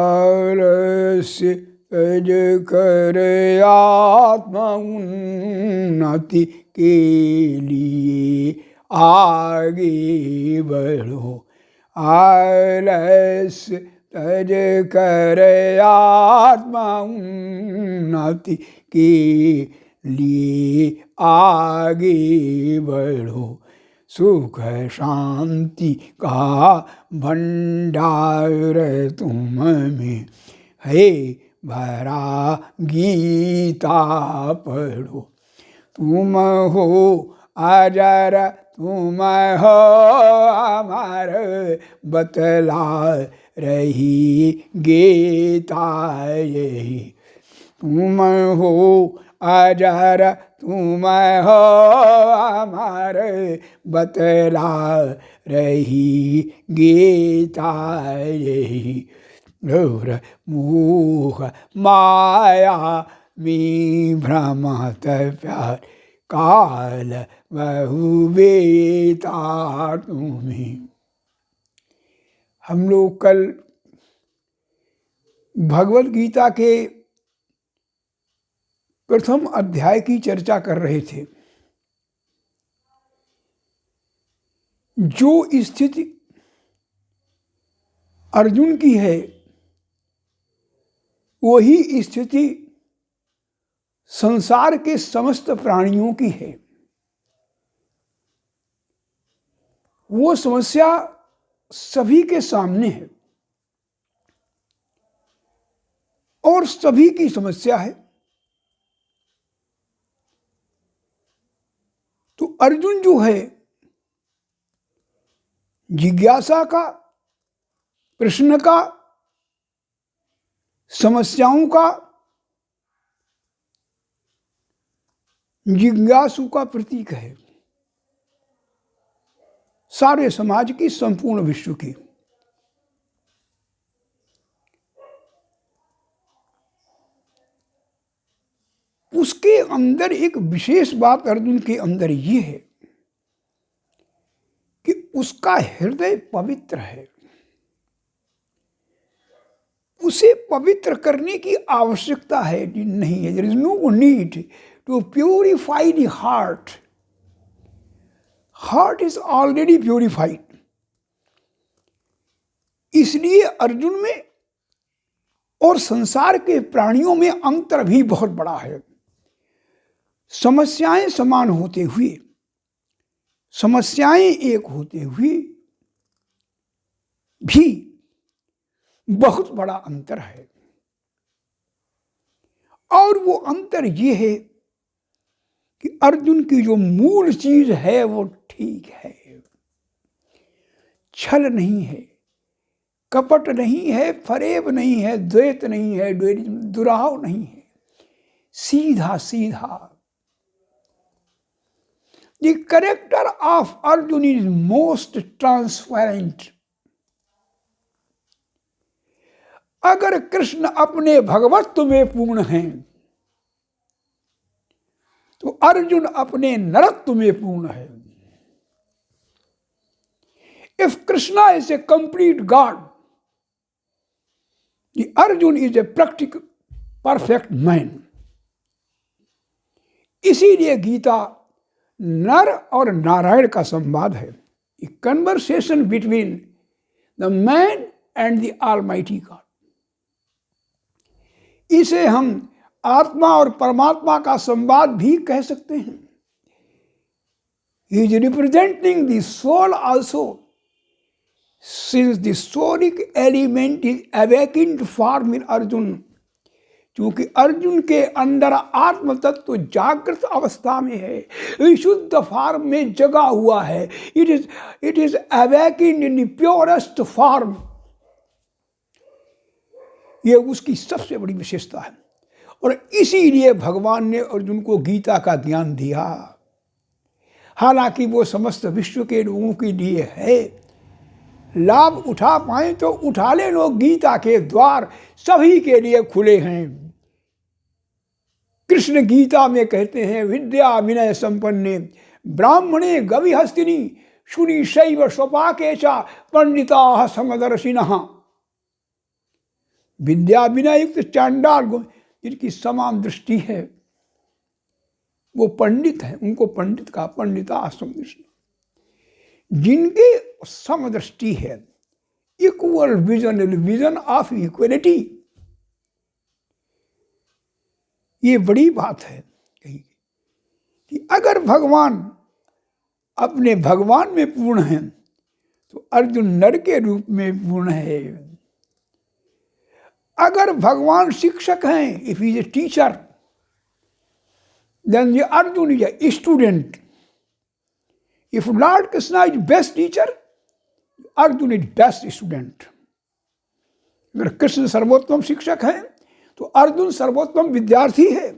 आलस्य तज कर आत्मा उन्नति के लिए आगे बढ़ो। आलस्य तज कर आत्मा उन्नति के लिए आगे बढ़ो। सुख शांति का भंडार तुम में है भरा, गीता पढ़ो। तुम हो अजर, तुम हो अमर, बतला रही गीता यही। तुम हो अजर, तुम हो अमर, बतला रही गीता यही। घोर मोह माया में भ्रमत प्यार, काल बहु बेता तुम्हें। हम लोग कल भगवद गीता के प्रथम अध्याय की चर्चा कर रहे थे। जो स्थिति अर्जुन की है वही स्थिति संसार के समस्त प्राणियों की है। वो समस्या सभी के सामने है और सभी की समस्या है। तो अर्जुन जो है जिज्ञासा का, प्रश्न का, समस्याओं का, जिज्ञासु का प्रतीक है, सारे समाज की, संपूर्ण विश्व की। उसके अंदर एक विशेष बात अर्जुन के अंदर ये है कि उसका हृदय पवित्र है। उसे पवित्र करने की आवश्यकता है नहीं है। There is no need to purify the heart. Heart is already purified. इसलिए अर्जुन में और संसार के प्राणियों में अंतर भी बहुत बड़ा है। समस्याएं समान होते हुए, समस्याएं एक होते हुए भी बहुत बड़ा अंतर है। और वो अंतर ये है कि अर्जुन की जो मूल चीज है वो ठीक है। छल नहीं है, कपट नहीं है, फरेब नहीं है, द्वैत नहीं है, दुराव नहीं है, सीधा सीधा। The character of Arjuna is most transparent. अगर कृष्ण अपने भगवत्व में पूर्ण हैं तो अर्जुन अपने नरत्व में पूर्ण है। If Krishna is a complete God, the Arjun is a practical, perfect man. इसीलिए गीता नर और नारायण का संवाद है। A conversation between the man and the almighty God. इसे हम आत्मा और परमात्मा का संवाद भी कह सकते हैं। He is representing the soul also since the sonic element is awakened form in Arjun, क्योंकि अर्जुन के अंदर आत्म तत्व जागृत अवस्था में है, विशुद्ध फॉर्म में जगा हुआ है। It is awakened in the purest form. ये उसकी सबसे बड़ी विशेषता है, और इसीलिए भगवान ने अर्जुन को गीता का ज्ञान दिया। हालांकि वो समस्त विश्व के लोगों के लिए है, लाभ उठा पाए तो उठा ले लो, गीता के द्वार सभी के लिए खुले हैं। कृष्ण गीता में कहते हैं, विद्या विनय संपन्ने ब्राह्मणे गविहस्तिनी शुनि शैव स्वपाके च पंडिता समदर्शिनः। विद्या विनय युक्त चांडाल जिनकी समान दृष्टि है वो पंडित है, उनको पंडित का पंडिता समदर्शिनः। जिनकी समदृष्टि है, equal vision, vision of equality, ये बड़ी बात है कि अगर भगवान अपने भगवान में पूर्ण है तो अर्जुन नर के रूप में पूर्ण है। अगर भगवान शिक्षक हैं, if is a teacher, then ये Arjun is a student. If lord Krishna is best teacher, Arjun is best student. अगर कृष्ण सर्वोत्तम शिक्षक है तो अर्जुन सर्वोत्तम विद्यार्थी है।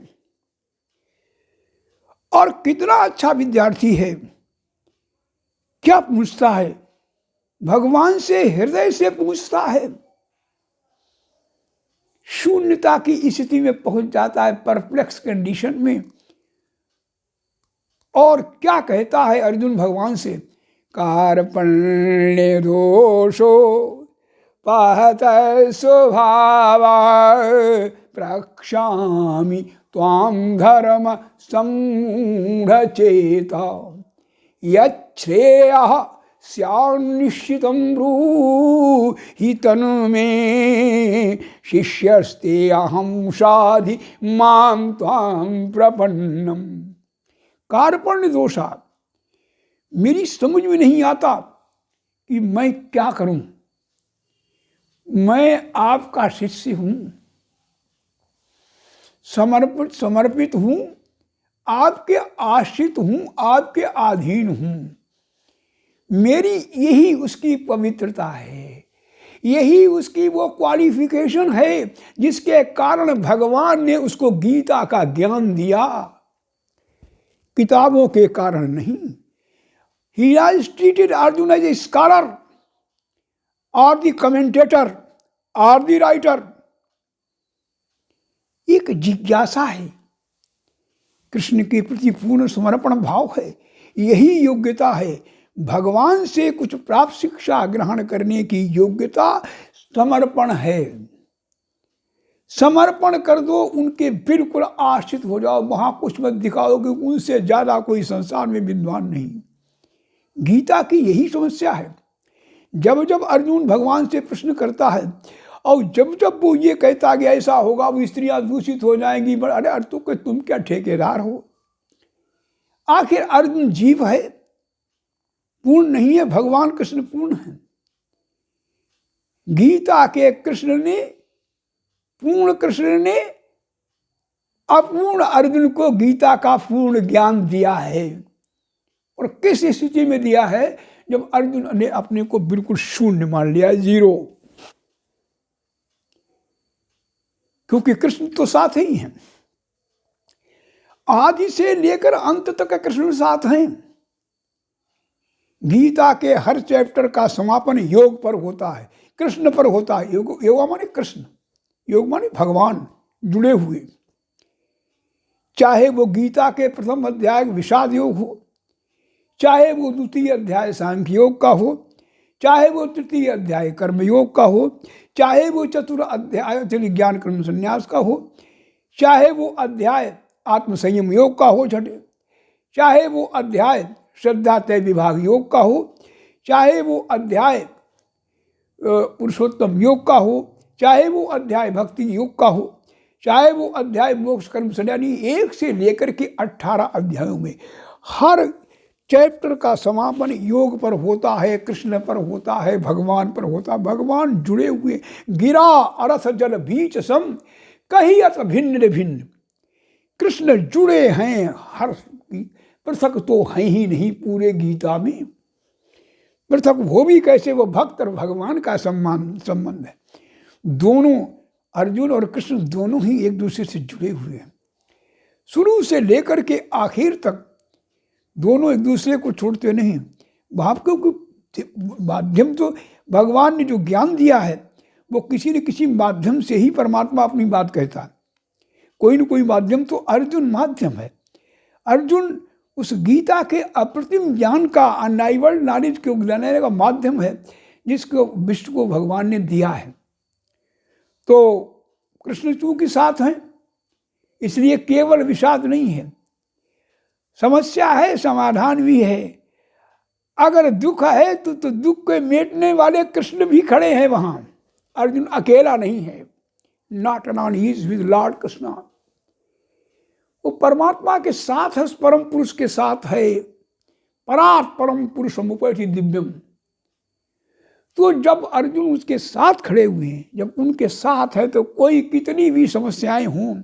और कितना अच्छा विद्यार्थी है, क्या पूछता है, भगवान से हृदय से पूछता है, शून्यता की स्थिति में पहुंच जाता है, परप्लेक्स कंडीशन में। और क्या कहता है अर्जुन भगवान से, कार्पण्य दोषो पहत स्वभाव प्रक्षामि त्वां धर्म सम्मूढ़चेता यच्छ्रेयः स्यान्निश्चितं ब्रूहि तनु मे शिष्यस्ते अहं साधि मां त्वां प्रपन्नम। कार्पण्य दोषात्, मेरी समझ में नहीं आता कि मैं क्या करूं। मैं आपका शिष्य हूं, समर्पित हूं, आपके आश्रित हूं, आपके अधीन हूं। मेरी यही उसकी पवित्रता है, यही उसकी वो क्वालिफिकेशन है जिसके कारण भगवान ने उसको गीता का ज्ञान दिया, किताबों के कारण नहीं। He has treated Arjuna as a scholar or the commentator or the writer। एक जिज्ञासा है, कृष्ण के प्रति पूर्ण समर्पण भाव है, यही योग्यता है। भगवान से कुछ प्राप्त शिक्षा ग्रहण करने की योग्यता समर्पण है। समर्पण कर दो, उनके बिल्कुल आश्रित हो जाओ, वहां कुछ मत दिखाओ कि उनसे ज्यादा कोई संसार में विद्वान नहीं। गीता की यही समस्या है। जब जब अर्जुन भगवान से प्रश्न करता है और जब जब वो ये कहता कि ऐसा होगा, वो स्त्रियां दूषित हो जाएंगी, अरे अर्जुन को तुम क्या ठेकेदार हो। आखिर अर्जुन जीव है, पूर्ण नहीं है, भगवान कृष्ण पूर्ण है। गीता के पूर्ण कृष्ण ने अपूर्ण अर्जुन को गीता का पूर्ण ज्ञान दिया है। और किस स्थिति में दिया है, जब अर्जुन ने अपने को बिल्कुल शून्य मान लिया, जीरो। क्योंकि कृष्ण तो साथ ही हैं, आदि से लेकर अंत तक कृष्ण साथ हैं। गीता के हर चैप्टर का समापन योग पर होता है, कृष्ण पर होता है। योग माने कृष्ण, योग माने भगवान जुड़े हुए। चाहे वो गीता के प्रथम अध्याय विषाद योग हो, चाहे वो द्वितीय अध्याय सांख्य योग का हो, चाहे वो तृतीय अध्याय कर्म योग का हो, चाहे वो चतुर्थ अध्याय ज्ञान कर्म संन्यास का हो, चाहे वो अध्याय आत्मसंयम योग का हो छठे, चाहे वो अध्याय श्रद्धा तय विभाग योग का हो, चाहे वो अध्याय पुरुषोत्तम योग का हो, चाहे वो अध्याय भक्ति योग का हो, चाहे वो अध्याय मोक्ष कर्म संन्यास, 1 से लेकर के 18 अध्यायों में हर चैप्टर का समापन योग पर होता है, कृष्ण पर होता है, भगवान पर होता है। भगवान जुड़े हुए, गिरा अरथ जल बीच सम कही अत भिन्न भिन्न। कृष्ण जुड़े हैं, हर पृथक तो हैं ही नहीं पूरे गीता में। पृथक वो भी कैसे, वो भक्त और भगवान का संबंध है। दोनों अर्जुन और कृष्ण दोनों ही एक दूसरे से जुड़े हुए हैं, शुरू से लेकर के आखिर तक दोनों एक दूसरे को छोड़ते नहीं। भाव के माध्यम तो भगवान ने जो ज्ञान दिया है वो किसी न किसी माध्यम से ही परमात्मा अपनी बात कहता है। कोई न कोई माध्यम तो अर्जुन माध्यम है। अर्जुन उस गीता के अप्रतिम ज्ञान का, अनराइवल्ड नॉलेज को लेने का माध्यम है, जिसको विष्णु को भगवान ने दिया है। तो कृष्ण चूंकि साथ हैं, इसलिए केवल विषाद नहीं है, समस्या है, समाधान भी है। अगर दुख है तो दुख के मेटने वाले कृष्ण भी खड़े हैं वहां। अर्जुन अकेला नहीं है, not alone, he is with Lord Krishna. वो परमात्मा के साथ है, परम पुरुष के साथ है। परात् परम पुरुष समुपैति दिव्यम। तो जब अर्जुन उसके साथ खड़े हुए हैं, जब उनके साथ है, तो कोई कितनी भी समस्याएं हों,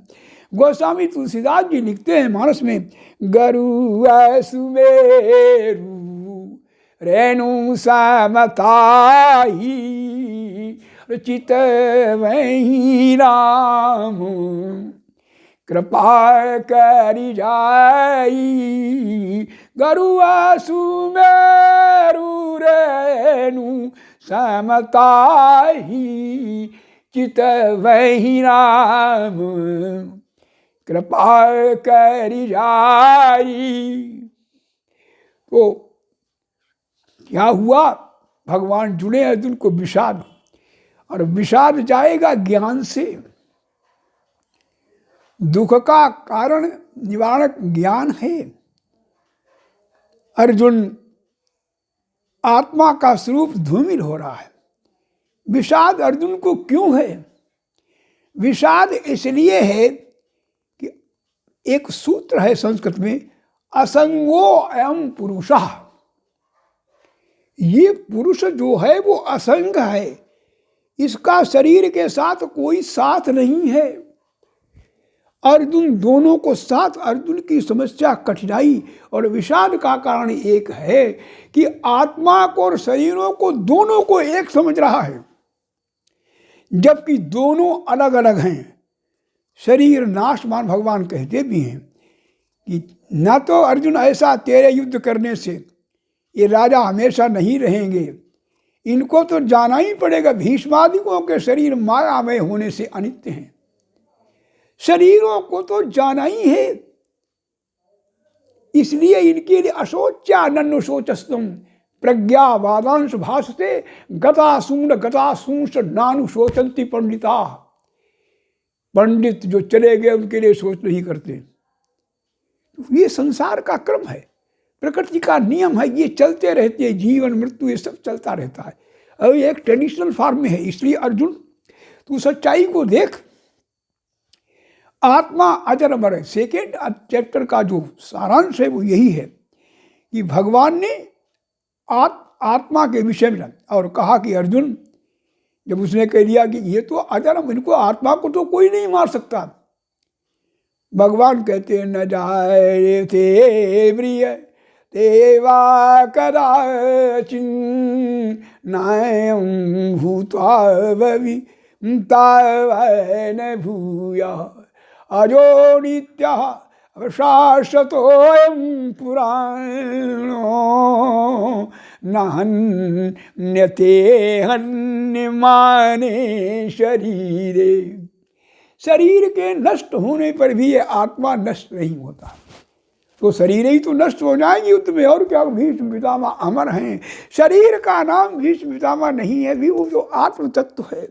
गोस्वामी तुलसीदास जी लिखते हैं मानस में, गरु सुमेरु रेणु समताई चित वही राम कृपा करी जाई। गरु सुमेरु रेणु समताई चित वही राम कृपा करी जाई। तो क्या हुआ, भगवान जुड़े अर्जुन को विषाद, और विषाद जाएगा ज्ञान से। दुख का कारण निवारक ज्ञान है। अर्जुन आत्मा का स्वरूप धूमिल हो रहा है। विषाद अर्जुन को क्यों है? विषाद इसलिए है कि एक सूत्र है संस्कृत में, असंगो अयम पुरुषः। ये पुरुष जो है वो असंग है, इसका शरीर के साथ कोई साथ नहीं है। अर्जुन दोनों को साथ, अर्जुन की समस्या, कठिनाई और विषाद का कारण एक है कि आत्मा को और शरीरों को, दोनों को एक समझ रहा है, जबकि दोनों अलग अलग हैं। शरीर नाशवान, भगवान कहते भी हैं कि न तो अर्जुन ऐसा तेरे युद्ध करने से ये राजा हमेशा नहीं रहेंगे, इनको तो जाना ही पड़ेगा। भीष्मादिकों के शरीर मायामय होने से अनित्य हैं, शरीरों को तो जाना ही है। इसलिए इनके लिए अशोच्या नन्नु शोचस्तुम प्रज्ञा वादांश भाषते गतासूंश नानु शोचंती पंडिता। पंडित जो चले गए उनके लिए शोच नहीं करते। ये संसार का क्रम है, प्रकृति का नियम है, ये चलते रहते हैं, जीवन मृत्यु ये सब चलता रहता है। और ये एक ट्रेडिशनल फॉर्म में है। इसलिए अर्जुन तू सच्चाई को देख, आत्मा अजर अमर है। सेकेंड चैप्टर का जो सारांश है वो यही है कि भगवान ने आत्मा के विषय में और कहा कि अर्जुन, जब उसने कह दिया कि ये तो अजर, इनको आत्मा को तो कोई नहीं मार सकता, भगवान कहते हैं न जाए थे प्रिय देवा कदाचिन नायं भूत्वा भवितावै भूया अजो नित्यः शाश्वतोऽयं पुराणो नान्यते हन्यमाने शरीरे। शरीर के नष्ट होने पर भी ये आत्मा नष्ट नहीं होता। तो शरीर ही तो नष्ट हो जाएंगे युद्ध में, और क्या। भीष्म पितामह अमर हैं। शरीर का नाम भीष्म पितामह नहीं है, भी वो जो आत्म तत्व है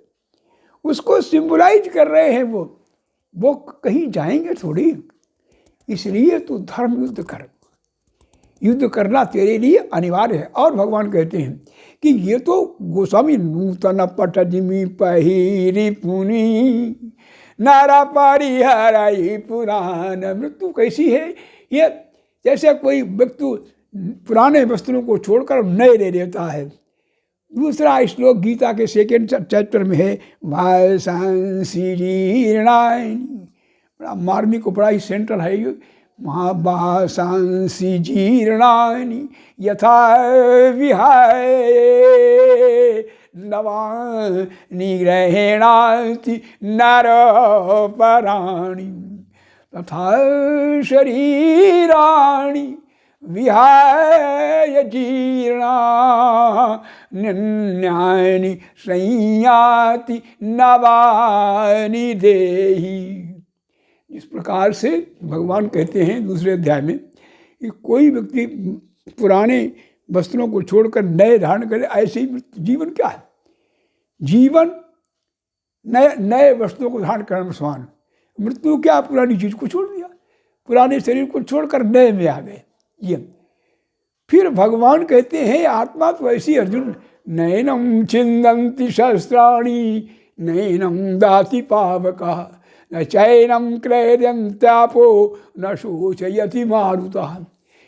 उसको सिंबलाइज कर रहे हैं। वो कहीं जाएंगे थोड़ी। इसलिए तो धर्म युद्ध कर, युद्ध करना तेरे लिए अनिवार्य है। और भगवान कहते हैं कि ये तो गोस्वामी नूतन पटजिमी पहिरी पुनी नारा परिहराई पुराण। मृत्यु कैसी है? ये जैसे कोई व्यक्ति पुराने वस्त्रों को छोड़कर नए ले लेता है। दूसरा श्लोक गीता के सेकेंड चैप्टर में है, वासांसी जीर्णानि, बड़ा मार्मिक को बड़ा ही सेंट्रल है ये। महावासांसी जीर्णानि यथा विहाय नवानि ग्रहेणाति नरपराणि तथा शरीराणि विहाय जीर्णानि संयाति नवानि देहि। इस प्रकार से भगवान कहते हैं दूसरे अध्याय में कि कोई व्यक्ति पुराने वस्त्रों को छोड़कर नए धारण करे, ऐसे ही जीवन क्या है? जीवन नए वस्त्रों को धारण करने समान। मृत्यु क्या? पुरानी चीज को छोड़ दिया, पुराने शरीर को छोड़कर नए में आ गए। ये फिर भगवान कहते हैं आत्मा तो ऐसी अर्जुन, नैनम छिन्दन्ति शस्त्राणि नैनम दाति पावका न चैनम क्लेदन्त्यापो न शोचयति मारुतः।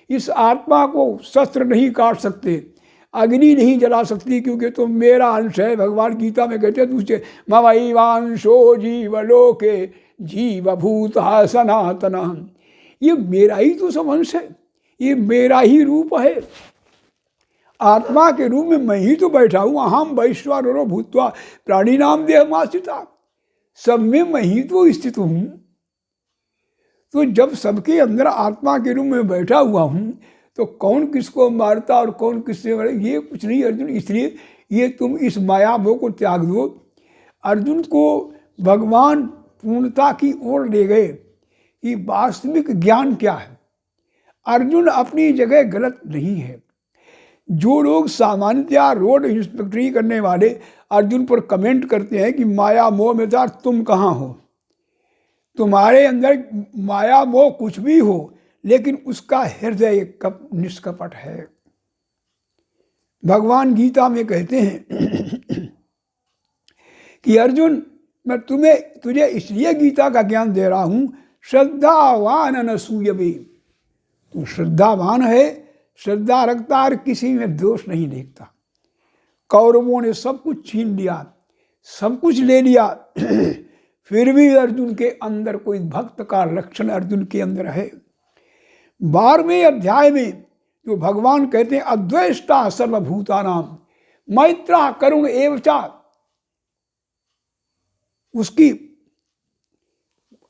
इस आत्मा को शस्त्र नहीं काट सकते, अग्नि नहीं जला सकती, क्योंकि तो मेरा अंश है। भगवान गीता में कहते हैं दूसरे ममैवांशो जीवलोके जीवभूतः सनातनः। ये मेरा ही तो सब अंश है, ये मेरा ही रूप है। आत्मा के रूप में मैं ही तो बैठा हूँ। अहम वैश्वानरो भूत्वा प्राणिनाम देहमाश्रिता, सब में मैं ही तो स्थित हूँ। तो जब सबके अंदर आत्मा के रूप में बैठा हुआ हूँ तो कौन किसको मारता और कौन किससे मरे, ये कुछ नहीं अर्जुन। इसलिए ये तुम इस माया मोह को त्याग दो। अर्जुन को भगवान पूर्णता की ओर ले गए कि वास्तविक ज्ञान क्या है। अर्जुन अपनी जगह गलत नहीं है। जो लोग सामान्यतया रोड इंस्पेक्टरी करने वाले अर्जुन पर कमेंट करते हैं कि माया मोह में था, तुम कहाँ हो? तुम्हारे अंदर माया मोह कुछ भी हो, लेकिन उसका हृदय निष्कपट है। भगवान गीता में कहते हैं कि अर्जुन मैं तुझे इसलिए गीता का ज्ञान दे रहा हूँ, श्रद्धावान अनसूयवे। तू श्रद्धावान है, श्रद्धा रखता और किसी में दोष नहीं देखता। कौरवों ने सब कुछ छीन लिया, सब कुछ ले लिया, फिर भी अर्जुन के अंदर कोई भक्त का लक्षण अर्जुन के अंदर है। 12वें अध्याय में जो भगवान कहते हैं अद्वेष्टा सर्वभूतानाम मैत्रा करुण एवचा, उसकी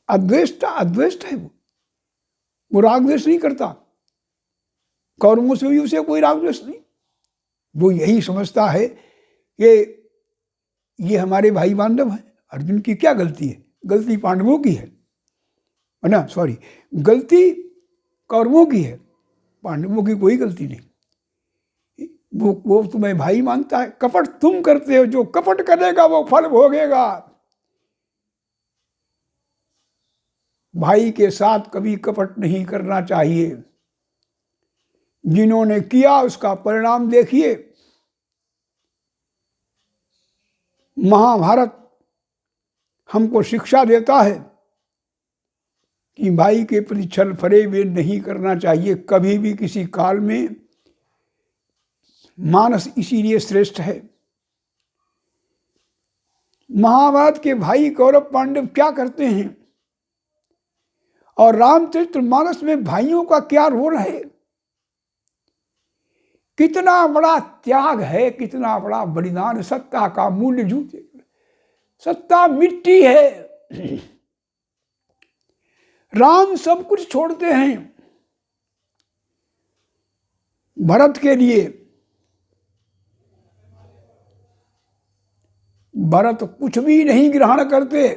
अद्वेष्ट है। वो राग द्वेष नहीं करता, कौरवों से भी उसे कोई राग द्वेष नहीं। वो यही समझता है कि ये हमारे भाई बांधव हैं। अर्जुन की क्या गलती है? गलती पांडवों की है ना, सॉरी, गलती कौरवों की है, पांडवों की कोई गलती नहीं। वो तुम्हें भाई मानता है। कपट तुम करते हो, जो कपट करेगा वो फल भोगेगा। भाई के साथ कभी कपट नहीं करना चाहिए। जिन्होंने किया उसका परिणाम देखिए। महाभारत हमको शिक्षा देता है कि भाई के प्रति छल फरेब नहीं करना चाहिए कभी भी, किसी काल में। मानस इसीलिए श्रेष्ठ है। महाभारत के भाई कौरव पांडव क्या करते हैं और रामचरितमानस में भाइयों का क्या रोल है, कितना बड़ा त्याग है, कितना बड़ा बलिदान। सत्ता का मूल्य जूते, सत्ता मिट्टी है। राम सब कुछ छोड़ते हैं भरत के लिए। भरत कुछ भी नहीं ग्रहण करते।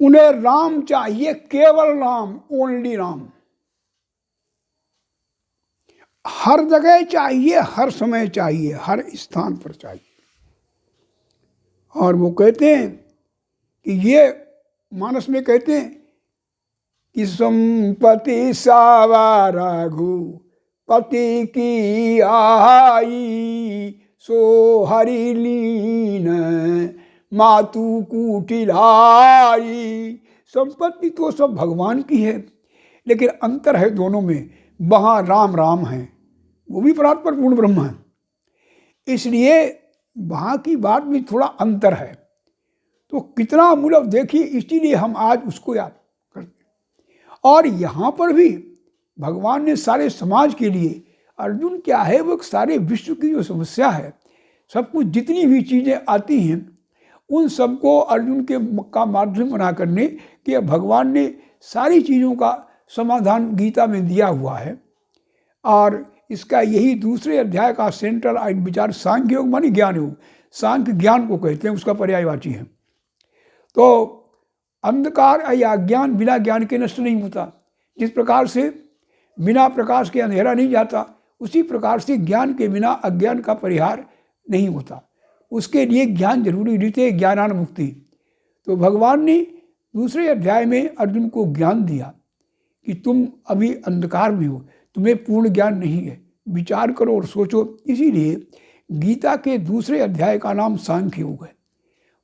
उन्हें राम चाहिए, केवल राम, ओनली राम। हर जगह चाहिए, हर समय चाहिए, हर स्थान पर चाहिए। और वो कहते हैं कि ये मानस में कहते हैं कि संपत्ति सावा रघुपति की आई, सो हरि लीन मातु कुटिलाई। संपत्ति तो सब भगवान की है, लेकिन अंतर है दोनों में, वहाँ राम राम है, वो भी परात्पर पूर्ण ब्रह्म है, इसलिए वहाँ की बात में थोड़ा अंतर है। तो कितना मूलक देखिए, इसीलिए हम आज उसको याद करते हैं। और यहाँ पर भी भगवान ने सारे समाज के लिए, अर्जुन क्या है, वो सारे विश्व की जो समस्या है, सब कुछ जितनी भी चीज़ें आती हैं उन सबको अर्जुन के का माध्यम बना करने कि भगवान ने सारी चीज़ों का समाधान गीता में दिया हुआ है। और इसका यही दूसरे अध्याय का सेंट्रल विचार सांख्य योग मानी ज्ञान योग, सांख्य ज्ञान को कहते हैं, उसका पर्यायवाची है। तो अंधकार या अज्ञान बिना ज्ञान के नष्ट नहीं होता। जिस प्रकार से बिना प्रकाश के अंधेरा नहीं जाता, उसी प्रकार से ज्ञान के बिना अज्ञान का परिहार नहीं होता। उसके लिए ज्ञान जरूरी, रीते ज्ञानान मुक्ति। तो भगवान ने दूसरे अध्याय में अर्जुन को ज्ञान दिया कि तुम अभी अंधकार में हो, तुम्हें पूर्ण ज्ञान नहीं है, विचार करो और सोचो। इसीलिए गीता के दूसरे अध्याय का नाम सांख्य योग है।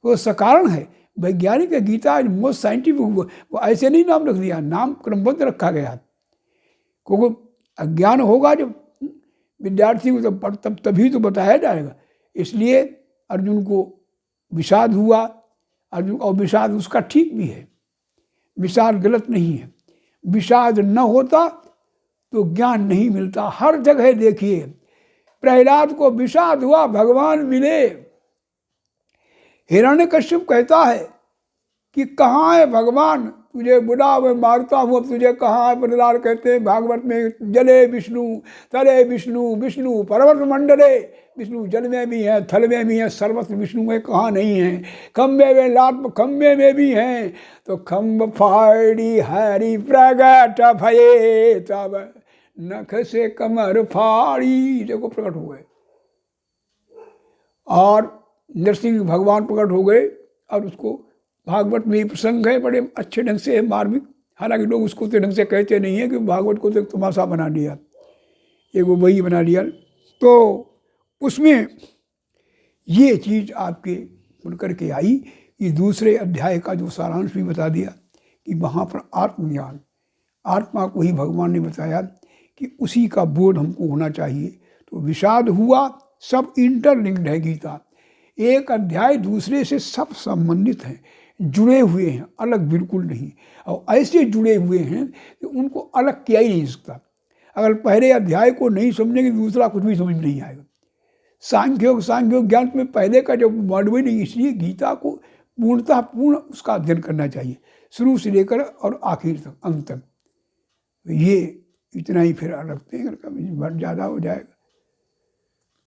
वो सकारण है, वैज्ञानिक गीता मोस्ट साइंटिफिक, वो ऐसे नहीं नाम रख दिया, नाम क्रमबद्ध रखा गया। क्योंकि अज्ञान होगा जब विद्यार्थी को, तब तभी तो बताया जाएगा। इसलिए अर्जुन को विषाद हुआ, अर्जुन, और विषाद उसका ठीक भी है, विषाद गलत नहीं है। विषाद न होता तो ज्ञान नहीं मिलता। हर जगह देखिए, प्रहलाद को विषाद हुआ, भगवान मिले। हिरण्यकश्यप कहता है कि कहाँ है भगवान, तुझे बुला मैं मारता हूँ, अब तुझे कहाँ है। प्रहलाद कहते हैं भागवत में, जले विष्णु तले विष्णु, विष्णु पर्वत मंडले, विष्णु जल में भी है, थल में भी है, सर्वत्र विष्णु में कहाँ नहीं है। खम्बे में लात, खम्बे में भी हैं, तो खम्ब फाड़ी हरि प्रगट भये, तब नख से कमर फाड़ी, देखो प्रकट हुए। और नरसिंह भगवान प्रकट हो गए। और उसको भागवत में प्रसंग है, बड़े अच्छे ढंग से है, मार्मिक। हालांकि लोग उसको तो ढंग से कहते नहीं है कि भागवत को तो तमाशा बना दिया, एक वो वही बना दिया। तो उसमें ये चीज़ आपके सुन करके आई कि दूसरे अध्याय का जो सारांश भी बता दिया कि वहाँ पर आत्मज्ञान, आत्मा को ही भगवान ने बताया कि उसी का बोध हमको होना चाहिए। तो विषाद हुआ, सब इंटरलिंक्ड है गीता, एक अध्याय दूसरे से सब संबंधित हैं, जुड़े हुए हैं, अलग बिल्कुल नहीं। और ऐसे जुड़े हुए हैं कि उनको अलग किया ही नहीं सकता। अगर पहले अध्याय को नहीं समझेंगे दूसरा कुछ भी समझ नहीं आएगा। सांख्योग ज्ञान में पहले का जो मॉडवे नहीं, इसलिए गीता को पूर्णतः पूर्ण उसका अध्ययन करना चाहिए, शुरू से लेकर और आखिर तक, अंत तक। ये इतना ही फिर रखते हैं, कभी ज़्यादा हो जाएगा।